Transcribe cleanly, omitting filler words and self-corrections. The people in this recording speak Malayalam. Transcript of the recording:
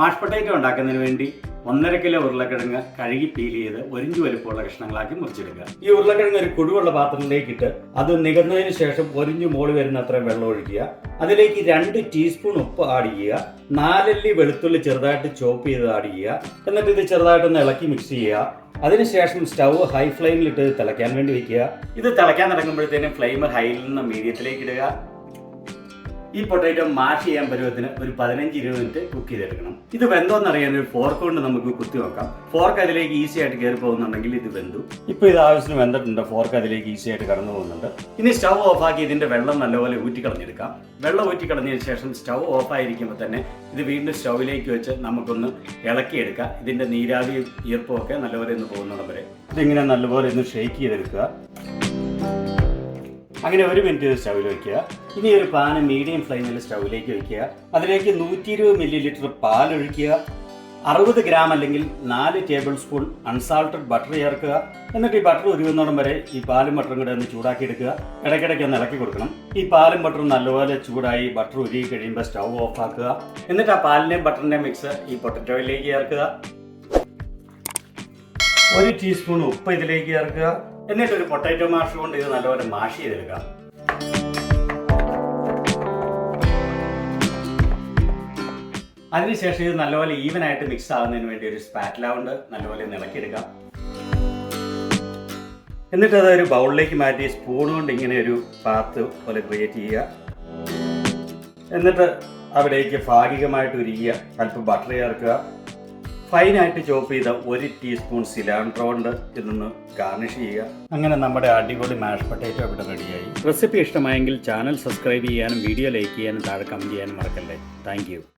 മാഷ് പൊട്ടാറ്റോ ഉണ്ടാക്കുന്നതിന് വേണ്ടി 1.5 കിലോ ഉരുളക്കിഴങ്ങ് കഴുകി പീൽ ചെയ്ത് 1 ഇഞ്ച് വലുപ്പമുള്ള കഷ്ണങ്ങളാക്കി മുറിച്ചെടുക്കുക. ഈ ഉരുളക്കിഴങ്ങ് ഒരു കുഴിവുള്ള പാത്രത്തിലേക്ക് ഇട്ട് അത് നികന്നതിന് ശേഷം 1 ഇഞ്ച് മോളി വരുന്ന അത്രയും വെള്ളം ഒഴിക്കുക. അതിലേക്ക് 2 ടീസ്പൂൺ ഉപ്പ് ആഡ് ചെയ്യുക. 4 അല്ലി വെളുത്തുള്ളി ചെറുതായിട്ട് ചോപ്പ് ചെയ്ത് ആഡ് ചെയ്യുക. എന്നിട്ട് ഇത് ചെറുതായിട്ടൊന്ന് ഇളക്കി മിക്സ് ചെയ്യുക. അതിനുശേഷം സ്റ്റൗ ഹൈ ഫ്ലെയിമിലിട്ട് തിളയ്ക്കാൻ വേണ്ടി വെക്കുക. ഇത് തിളയ്ക്കാൻ തുടങ്ങുമ്പോഴത്തേനും ഫ്ലെയിം ഹൈയിൽ നിന്ന് മീഡിയത്തിലേക്ക് ഇടുക. ഈ പൊട്ടാറ്റോ മാഷ് ചെയ്യാൻ പരുവത്തിന് ഒരു 15-20 മിനിറ്റ് കുക്ക് ചെയ്തെടുക്കണം. ഇത് വെന്തോന്നറിയാൻ ഒരു ഫോർക്ക് കൊണ്ട് നമുക്ക് കുത്തി നോക്കാം. ഫോർക്ക് അതിലേക്ക് ഈസി ആയിട്ട് കയറി പോകുന്നുണ്ടെങ്കിൽ ഇത് വെന്തു. ഇപ്പോൾ ഇത് ആവശ്യത്തിന് വെന്തിട്ടുണ്ട്. ഫോർക്ക് അതിലേക്ക് ഈസി ആയിട്ട് കടന്നു പോകുന്നുണ്ട്. ഇനി സ്റ്റൗ ഓഫാക്കി ഇതിന്റെ വെള്ളം നല്ലപോലെ ഊറ്റിക്കളഞ്ഞെടുക്കാം. വെള്ളം ഊറ്റിക്കളഞ്ഞതിന് ശേഷം സ്റ്റൗ ഓഫായിരിക്കുമ്പോൾ തന്നെ ഇത് വീണ്ടും സ്റ്റൗവിലേക്ക് വെച്ച് നമുക്കൊന്ന് ഇളക്കിയെടുക്കാം. ഇതിന്റെ നീരാവിയും ഈർപ്പവും ഒക്കെ നല്ലപോലെ ഒന്ന് പോകുന്നിടം വരെ ഇതിങ്ങനെ നല്ലപോലെ ഒന്ന് ഷെയ്ക്ക് ചെയ്തെടുക്കുക. അങ്ങനെ 1 മിനിറ്റ് സ്റ്റൗവിൽ വയ്ക്കുക. ഇനി ഒരു പാന് മീഡിയം ഫ്ലെയിമിൽ സ്റ്റൗവിലേക്ക് വയ്ക്കുക. അതിലേക്ക് 120 ml പാൽ ഒഴിക്കുക. 60 ഗ്രാം അല്ലെങ്കിൽ 4 ടേബിൾ സ്പൂൺ അൺസാൾട്ടഡ് ബട്ടർ ചേർക്കുക. എന്നിട്ട് ഈ ബട്ടർ ഉരുകുന്നോടം വരെ ഈ പാലും ബട്ടറും കൂടെ ഒന്ന് ചൂടാക്കി എടുക്കുക. ഇടയ്ക്കിടയ്ക്ക് ഒന്ന് ഇളക്കി കൊടുക്കണം. ഈ പാലും ബട്ടറും നല്ലപോലെ ചൂടായി ബട്ടർ ഉരുകി കഴിയുമ്പോൾ സ്റ്റൗ ഓഫ് ആക്കുക. എന്നിട്ട് ആ പാലിൻ്റെയും ബട്ടറിൻ്റെയും മിക്സ് ഈ പൊട്ടറ്റോയിലേക്ക് ചേർക്കുക. 1 ടീസ്പൂൺ ഉപ്പ് ഇതിലേക്ക് ചേർക്കുക. എന്നിട്ട് ഒരു പൊട്ടാറ്റോ മാഷ് കൊണ്ട് ഇത് നല്ലപോലെ മാഷ് ചെയ്തെടുക്കാം. അതിനുശേഷം ഇത് നല്ലപോലെ ഈവൻ ആയിട്ട് മിക്സ് ആകുന്നതിന് വേണ്ടി ഒരു സ്പാറ്റില കൊണ്ട് നല്ലപോലെ ഇളക്കിയെടുക്കാം. എന്നിട്ട് അത് ഒരു ബൗളിലേക്ക് മാറ്റി സ്പൂൺ കൊണ്ട് ഇങ്ങനെ ഒരു പാത്ത് പോലെ ക്രിയേറ്റ് ചെയ്യുക. എന്നിട്ട് അവിടേക്ക് ഭാഗികമായിട്ട് ഉരുകിയ അല്പം ബട്ടർ ചേർക്കുക. ഫൈനായിട്ട് ചോപ്പ് ചെയ്ത 1 ടീസ്പൂൺ സിലാൻഡ്രോ കൊണ്ട് ഇതൊന്ന് ഗാർണിഷ് ചെയ്യുക. അങ്ങനെ നമ്മുടെ അടിപൊളി മാഷ് പൊട്ടാറ്റോ ഇവിടെ റെഡിയായി. റെസിപ്പി ഇഷ്ടമായെങ്കിൽ ചാനൽ സബ്സ്ക്രൈബ് ചെയ്യാനും വീഡിയോ ലൈക്ക് ചെയ്യാനും താഴെ കമൻറ്റ് ചെയ്യാനും മറക്കല്ലേ. Thank you.